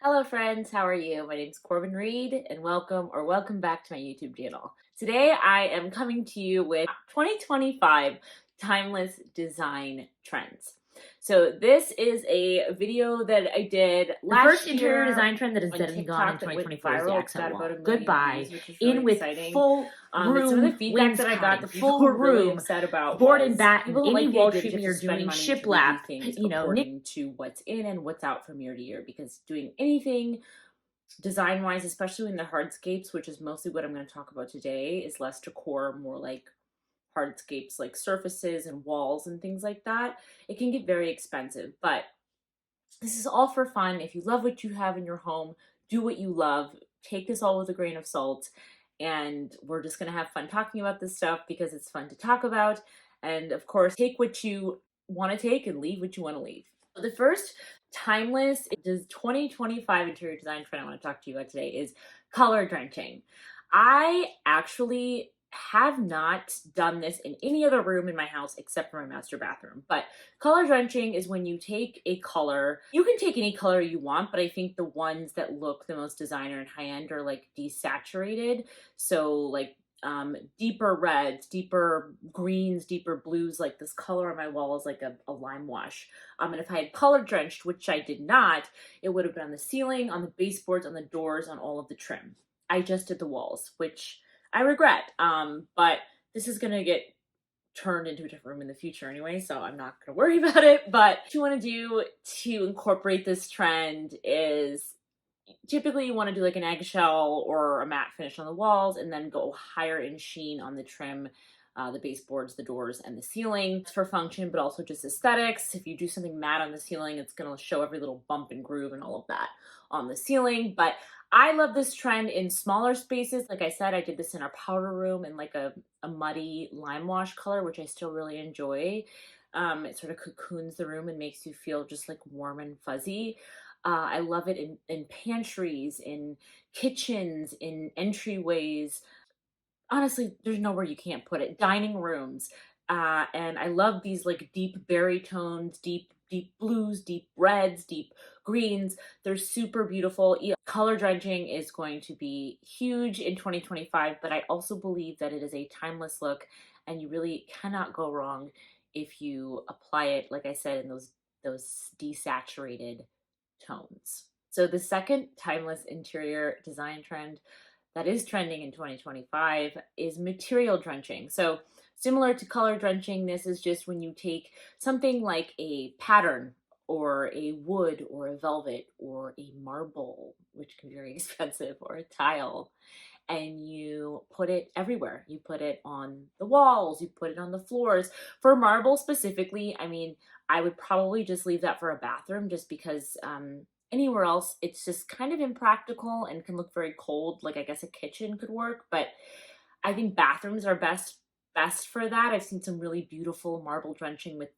Hello friends, how are you? My name is Corbin Reed and welcome back to my YouTube channel. Today I am coming to you with 2025 timeless design trends. So this is a video that I did last year. The first interior design trend that is dead and gone in that went 2024 is the viral. accent wall. About 1 million Goodbye. views, which is really In with exciting. full room some of the feedback that I got, the full people were really room, upset about board was and batten, people any like wall the idea that treatment you you're have to spend doing, money to shiplap, redo things you know, according to what's in and what's out from year to year, because doing anything design wise, especially in the hardscapes, which is mostly what I'm going to talk about today, is less decor, more like hardscapes, like surfaces and walls and things like that. It can get very expensive, but this is all for fun. If you love what you have in your home, do what you love. Take this all with a grain of salt. And we're just going to have fun talking about this stuff because it's fun to talk about. And of course, take what you want to take and leave what you want to leave. The first timeless 2025 interior design trend I want to talk to you about today is color drenching. I actually have not done this in any other room in my house except for my master bathroom. But color drenching is when you take a color, you can take any color you want, but I think the ones that look the most designer and high end are like desaturated. So like deeper reds, deeper greens, deeper blues. Like this color on my wall is like a lime wash. And if I had color drenched, which I did not, it would have been on the ceiling, on the baseboards, on the doors, on all of the trim. I just did the walls, which I regret. But this is gonna get turned into a different room in the future anyway, so I'm not gonna worry about it. But what you want to do to incorporate this trend is typically you want to do like an eggshell or a matte finish on the walls and then go higher in sheen on the trim, the baseboards, the doors, and the ceiling. It's for function, but also just aesthetics. If you do something matte on the ceiling, it's going to show every little bump and groove and all of that on the ceiling. But I love this trend in smaller spaces. Like I said, I did this in our powder room in like a muddy lime wash color, which I still really enjoy. It sort of cocoons the room and makes you feel just like warm and fuzzy. I love it in pantries, in kitchens, in entryways. Honestly, there's nowhere you can't put it. Dining rooms. And I love these like deep berry tones, deep blues, deep reds, deep greens. They're super beautiful. Color drenching is going to be huge in 2025, but I also believe that it is a timeless look and you really cannot go wrong if you apply it, like I said, in those desaturated tones. So the second timeless interior design trend that is trending in 2025 is material drenching. So similar to color drenching, this is just when you take something like a pattern or a wood or a velvet or a marble, which can be very expensive, or a tile, and you put it everywhere. You put it on the walls, you put it on the floors. For marble specifically, I mean, I would probably just leave that for a bathroom just because anywhere else it's just kind of impractical and can look very cold. Like I guess a kitchen could work, but I think bathrooms are best for that. I've seen some really beautiful marble drenching with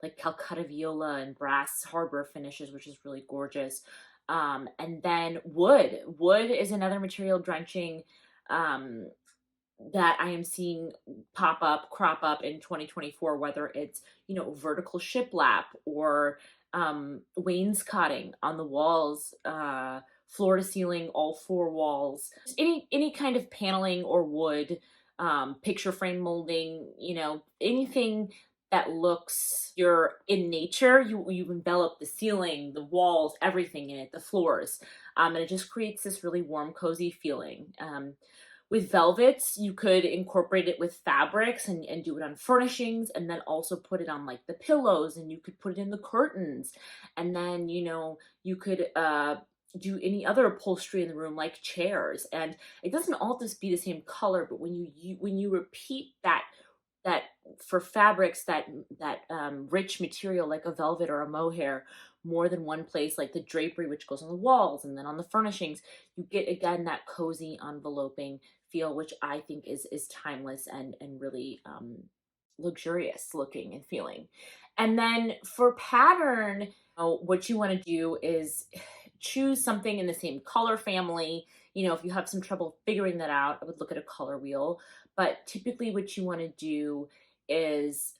like Calcutta viola and brass harbor finishes, which is really gorgeous. And then wood. Wood is another material drenching um, that I am seeing crop up in 2024, whether it's, vertical shiplap or wainscoting on the walls, floor to ceiling, all four walls, just any kind of paneling or wood, picture frame molding, anything that looks you're in nature. You've enveloped the ceiling, the walls, everything in it, the floors, and it just creates this really warm, cozy feeling. With velvets, you could incorporate it with fabrics and do it on furnishings, and then also put it on like the pillows, and you could put it in the curtains. And then, you could do any other upholstery in the room like chairs. And it doesn't all just be the same color, but when you repeat that for fabrics, that rich material like a velvet or a mohair, more than one place, like the drapery, which goes on the walls and then on the furnishings, you get again that cozy enveloping feel, which I think is timeless and really luxurious looking and feeling. And then for pattern, what you want to do is choose something in the same color family. If you have some trouble figuring that out, I would look at a color wheel. But typically what you want to do is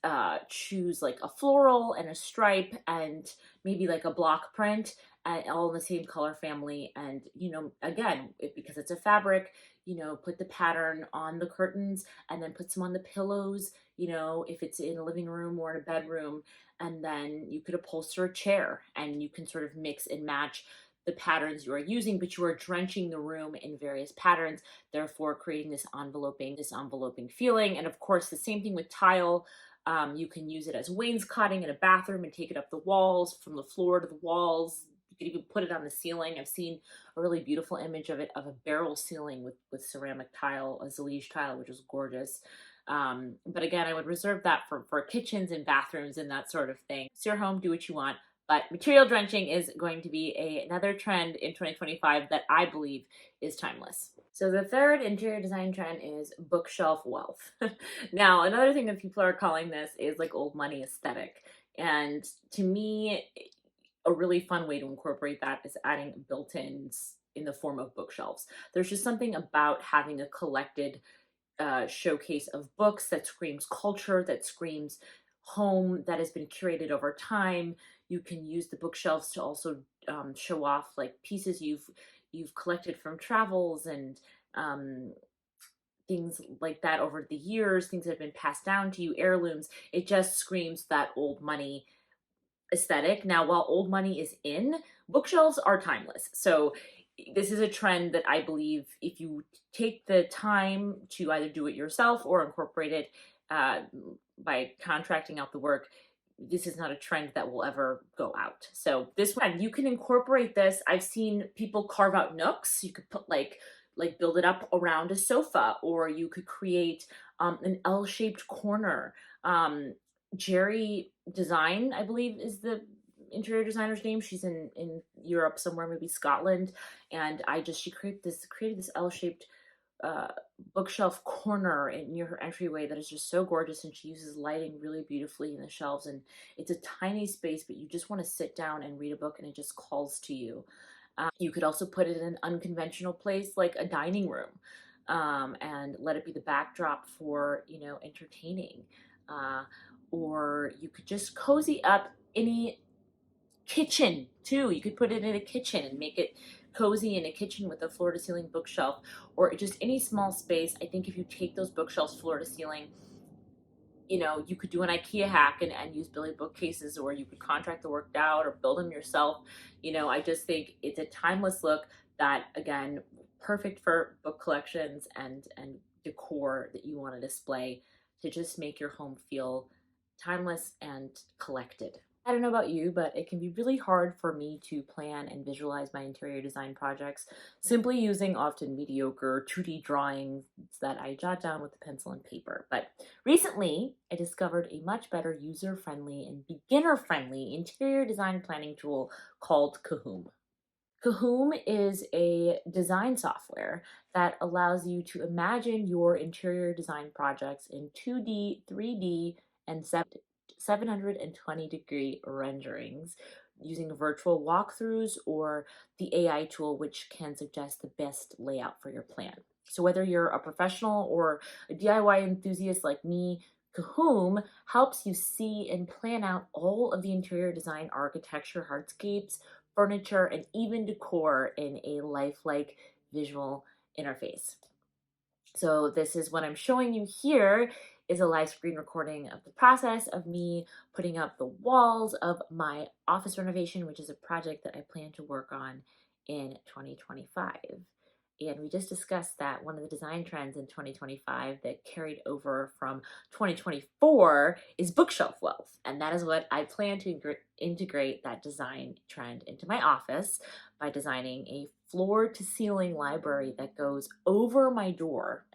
choose like a floral and a stripe and maybe like a block print, all in the same color family. And, again, because it's a fabric, put the pattern on the curtains and then put some on the pillows, if it's in a living room or in a bedroom. And then you could upholster a chair and you can sort of mix and match the patterns you are using, but you are drenching the room in various patterns, therefore creating this enveloping feeling. And of course, the same thing with tile. You can use it as wainscoting in a bathroom and take it up the walls, from the floor to the walls. You could even put it on the ceiling. I've seen a really beautiful image of it, of a barrel ceiling with ceramic tile, a Zalige tile, which is gorgeous. But again, I would reserve that for kitchens and bathrooms and that sort of thing. It's your home, do what you want. But material drenching is going to be another trend in 2025 that I believe is timeless. So the third interior design trend is bookshelf wealth. Now, another thing that people are calling this is like old money aesthetic. And to me, a really fun way to incorporate that is adding built-ins in the form of bookshelves. There's just something about having a collected showcase of books that screams culture, that screams home, that has been curated over time. You can use the bookshelves to also show off like pieces you've collected from travels and things like that over the years, things that have been passed down to you, heirlooms. It just screams that old money aesthetic. Now, while old money is in, bookshelves are timeless. So this is a trend that I believe, if you take the time to either do it yourself or incorporate it by contracting out the work, this is not a trend that will ever go out. So this one, you can incorporate this. I've seen people carve out nooks. You could put like build it up around a sofa, or you could create an L-shaped corner. Jerry Design, I believe, is the interior designer's name. She's in Europe somewhere, maybe Scotland, and she created this L-shaped bookshelf corner near her entryway that is just so gorgeous, and she uses lighting really beautifully in the shelves, and it's a tiny space, but you just want to sit down and read a book and it just calls to you. You could also put it in an unconventional place like a dining room, and let it be the backdrop for entertaining. Or you could just cozy up any kitchen too. You could put it in a kitchen and make it cozy in a kitchen with a floor to ceiling bookshelf, or just any small space. I think if you take those bookshelves floor to ceiling, you could do an IKEA hack and use Billy bookcases, or you could contract the work out or build them yourself. I just think it's a timeless look that, again, perfect for book collections and decor that you want to display to just make your home feel timeless and collected. I don't know about you, but it can be really hard for me to plan and visualize my interior design projects simply using often mediocre 2D drawings that I jot down with a pencil and paper. But recently, I discovered a much better user-friendly and beginner-friendly interior design planning tool called Cohoom. Cohoom is a design software that allows you to imagine your interior design projects in 2D, 3D, and 720-degree renderings using virtual walkthroughs or the AI tool, which can suggest the best layout for your plan. So whether you're a professional or a DIY enthusiast like me, Cohoom helps you see and plan out all of the interior design, architecture, hardscapes, furniture, and even decor in a lifelike visual interface. So this is what I'm showing you here is a live screen recording of the process of me putting up the walls of my office renovation, which is a project that I plan to work on in 2025. And we just discussed that one of the design trends in 2025 that carried over from 2024 is bookshelf wealth. And that is what I plan to integrate that design trend into my office by designing a floor to ceiling library that goes over my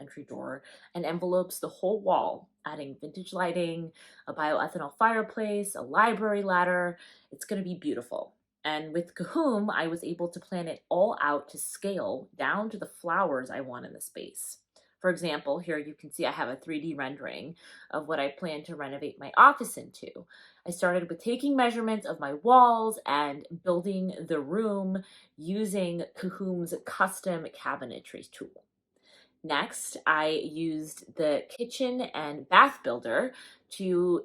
entry door, and envelopes the whole wall, adding vintage lighting, a bioethanol fireplace, a library ladder. It's going to be beautiful. And with Cohoom, I was able to plan it all out to scale down to the flowers I want in the space. For example, here you can see I have a 3D rendering of what I plan to renovate my office into. I started with taking measurements of my walls and building the room using Cohoom's custom cabinetry tool. Next, I used the kitchen and bath builder to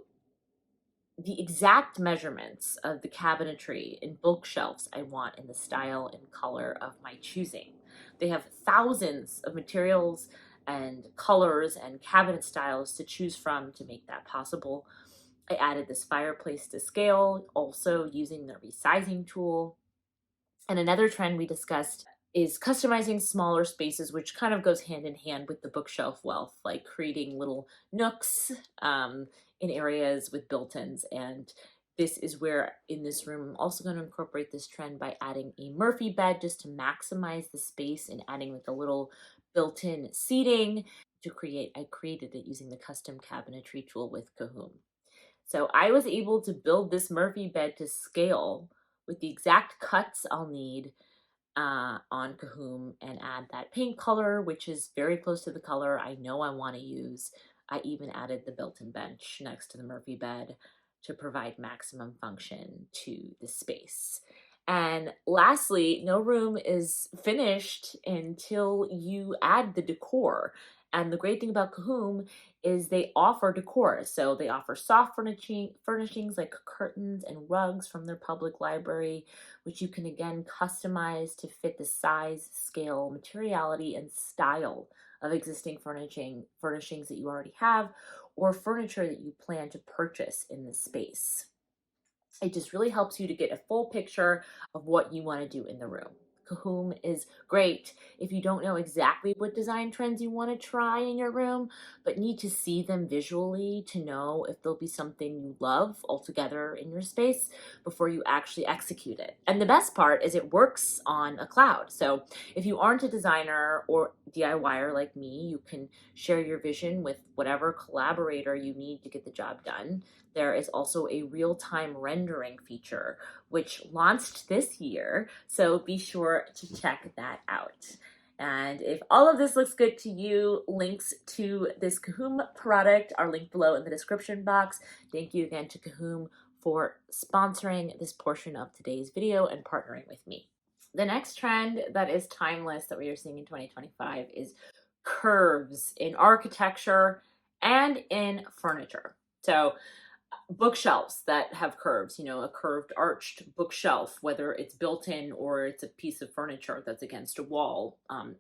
the exact measurements of the cabinetry and bookshelves I want in the style and color of my choosing. They have thousands of materials and colors and cabinet styles to choose from to make that possible. I added this fireplace to scale, also using the resizing tool. And another trend we discussed is customizing smaller spaces, which kind of goes hand in hand with the bookshelf wealth, like creating little nooks in areas with built-ins. And this is where in this room, I'm also going to incorporate this trend by adding a Murphy bed just to maximize the space and adding like a little built-in seating to create. I created it using the custom cabinetry tool with Cohoom. So I was able to build this Murphy bed to scale with the exact cuts I'll need on Cahoom and add that paint color, which is very close to the color I know I want to use. I even added the built-in bench next to the Murphy bed to provide maximum function to the space. And lastly, no room is finished until you add the decor. And the great thing about Cahoom is they offer decor. So they offer soft furnishings like curtains and rugs from their public library, which you can again customize to fit the size, scale, materiality, and style of existing furnishings that you already have or furniture that you plan to purchase in the space. It just really helps you to get a full picture of what you want to do in the room. Cohoom is great if you don't know exactly what design trends you want to try in your room, but need to see them visually to know if there'll be something you love altogether in your space before you actually execute it. And the best part is it works on a cloud. So if you aren't a designer or DIYer like me, you can share your vision with whatever collaborator you need to get the job done. There is also a real-time rendering feature, which launched this year, so be sure to check that out. And if all of this looks good to you, links to this Cohoom product are linked below in the description box. Thank you again to Cohoom for sponsoring this portion of today's video and partnering with me. The next trend that is timeless that we are seeing in 2025 is curves in architecture and in furniture. So bookshelves that have curves, a curved arched bookshelf, whether it's built in or it's a piece of furniture that's against a wall,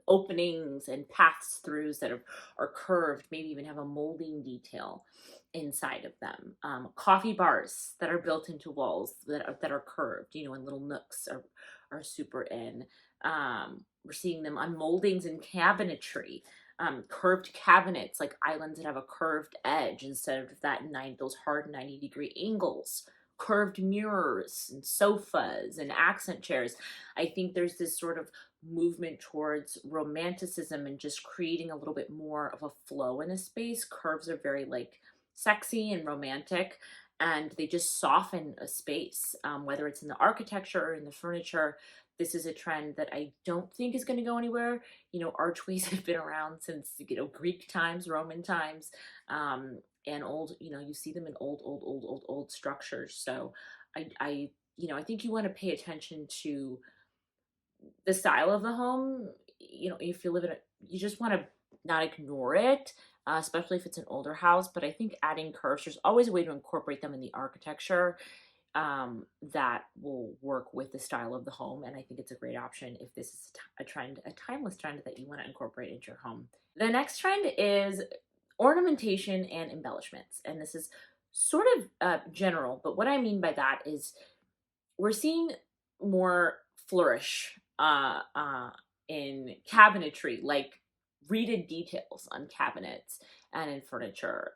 openings and paths throughs that are curved, maybe even have a molding detail inside of them. Coffee bars that are built into walls that are curved, and little nooks are super in. We're seeing them on moldings and cabinetry. Curved cabinets, like islands that have a curved edge instead of those hard 90-degree angles. Curved mirrors and sofas and accent chairs. I think there's this sort of movement towards romanticism and just creating a little bit more of a flow in a space. Curves are very sexy and romantic, and they just soften a space, whether it's in the architecture or in the furniture. This is a trend that I don't think is going to go anywhere. Archways have been around since, Greek times, Roman times, and old, you see them in old structures. So I think you want to pay attention to the style of the home. If you live in you just want to not ignore it, especially if it's an older house. But I think adding curves, there's always a way to incorporate them in the architecture that will work with the style of the home. And I think it's a great option if this is a trend, a timeless trend that you want to incorporate into your home. The next trend is ornamentation and embellishments. And this is sort of general, but what I mean by that is we're seeing more flourish in cabinetry, like reeded details on cabinets and in furniture.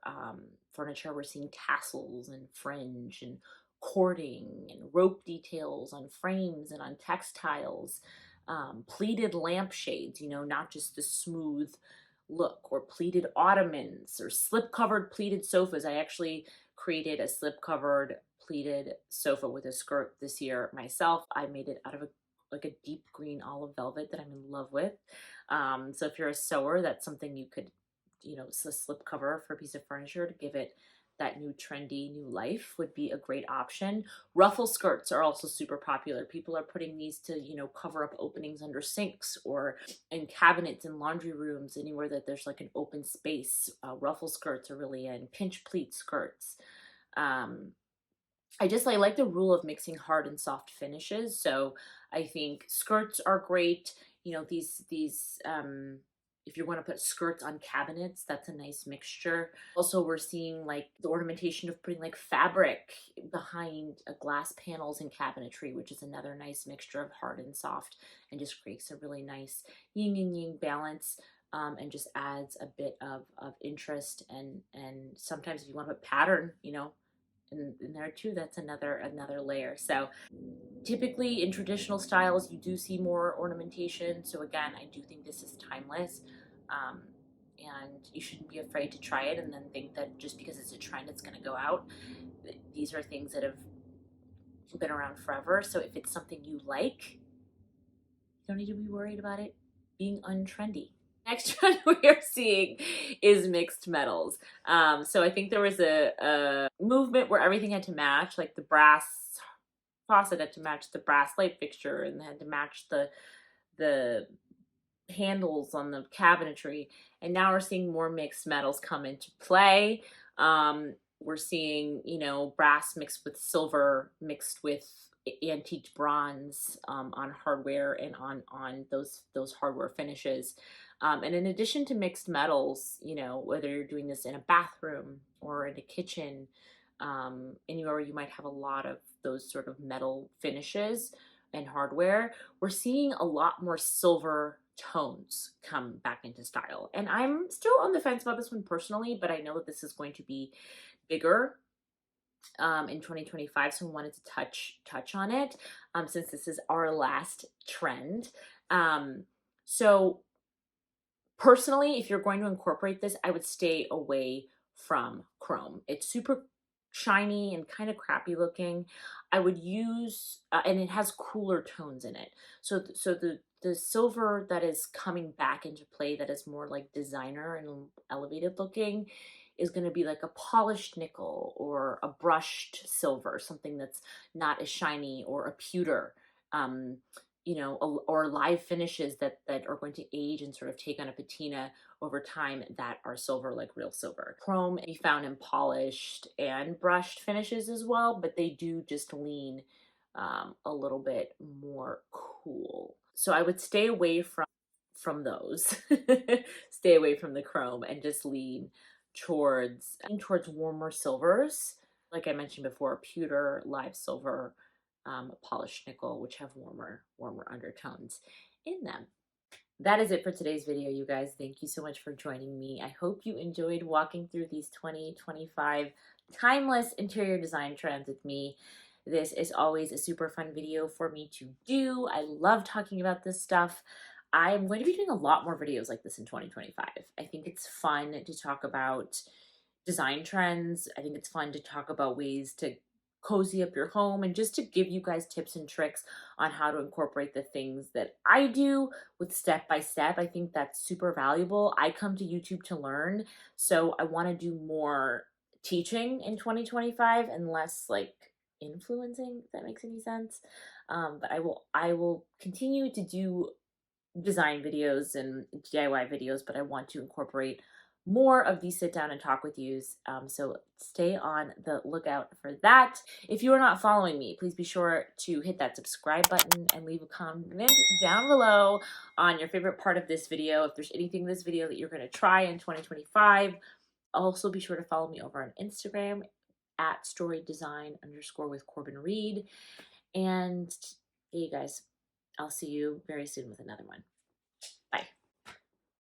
We're seeing tassels and fringe and cording and rope details on frames and on textiles. Pleated lampshades, not just the smooth look, or pleated ottomans or slip-covered pleated sofas. I actually created a slip-covered pleated sofa with a skirt this year myself. I made it out of a deep green olive velvet that I'm in love with. So if you're a sewer, that's something you could, a slip cover for a piece of furniture to give it that new trendy new life would be a great option. Ruffle skirts are also super popular. People are putting these to, cover up openings under sinks or in cabinets in laundry rooms, anywhere that there's like an open space. Ruffle skirts are really in. Pinch pleat skirts. I like the rule of mixing hard and soft finishes. So I think skirts are great. You know, these if you want to put skirts on cabinets, that's a nice mixture. Also, we're seeing like the ornamentation of putting like fabric behind glass panels and cabinetry, which is another nice mixture of hard and soft, and just creates a really nice yin and yang balance. And just adds a bit of interest, and sometimes if you want to put pattern, you know, in there too, that's another layer. So typically in traditional styles you do see more ornamentation, so again, I do think this is timeless. um, and you shouldn't be afraid to try it and then think that just because it's a trend it's going to go out. These are things that have been around forever, so if it's something you like, you don't need to be worried about it being untrendy. Next trend we are seeing is mixed metals. So I think there was a movement where everything had to match, like the brass faucet had to match the brass light fixture, and they had to match the handles on the cabinetry. And now we're seeing more mixed metals come into play. We're seeing, you know, brass mixed with silver, mixed with antique bronze, on hardware and on those hardware finishes. And in addition to mixed metals, you know, whether you're doing this in a bathroom or in a kitchen, anywhere you might have a lot of those sort of metal finishes and hardware, we're seeing a lot more silver tones come back into style. And I'm still on the fence about this one personally, but I know that this is going to be bigger in 2025, so I wanted to touch on it, since this is our last trend. So personally, if you're going to incorporate this, I would stay away from chrome. It's super shiny and kind of crappy looking. I would use, and it has cooler tones in it. So the silver that is coming back into play, that is more like designer and elevated looking, is going to be like a polished nickel or a brushed silver, something that's not as shiny, or a pewter. Um, you know, or live finishes that are going to age and sort of take on a patina over time, that are silver, like real silver. Chrome can be found in polished and brushed finishes as well, but they do just lean a little bit more cool. So I would stay away from those. Stay away from the chrome and just lean towards warmer silvers, like I mentioned before, pewter, live silver, polished nickel, which have warmer undertones in them. That is it for today's video, you guys. Thank you so much for joining me. I hope you enjoyed walking through these 2025 timeless interior design trends with me. This is always a super fun video for me to do. I love talking about this stuff. I'm going to be doing a lot more videos like this in 2025. I think it's fun to talk about design trends. I think it's fun to talk about ways to cozy up your home, and just to give you guys tips and tricks on how to incorporate the things that I do with step by step. I think that's super valuable. I come to YouTube to learn, so I want to do more teaching in 2025 and less like influencing, if that makes any sense. But I will continue to do design videos and DIY videos, but I want to incorporate more of these sit down and talk with yous. So stay on the lookout for that. If you are not following me, please be sure to hit that subscribe button and leave a comment down below on your favorite part of this video. If there's anything in this video that you're going to try in 2025, also be sure to follow me over on Instagram at storydesign_with Corbin Reed. And hey, you guys, I'll see you very soon with another one.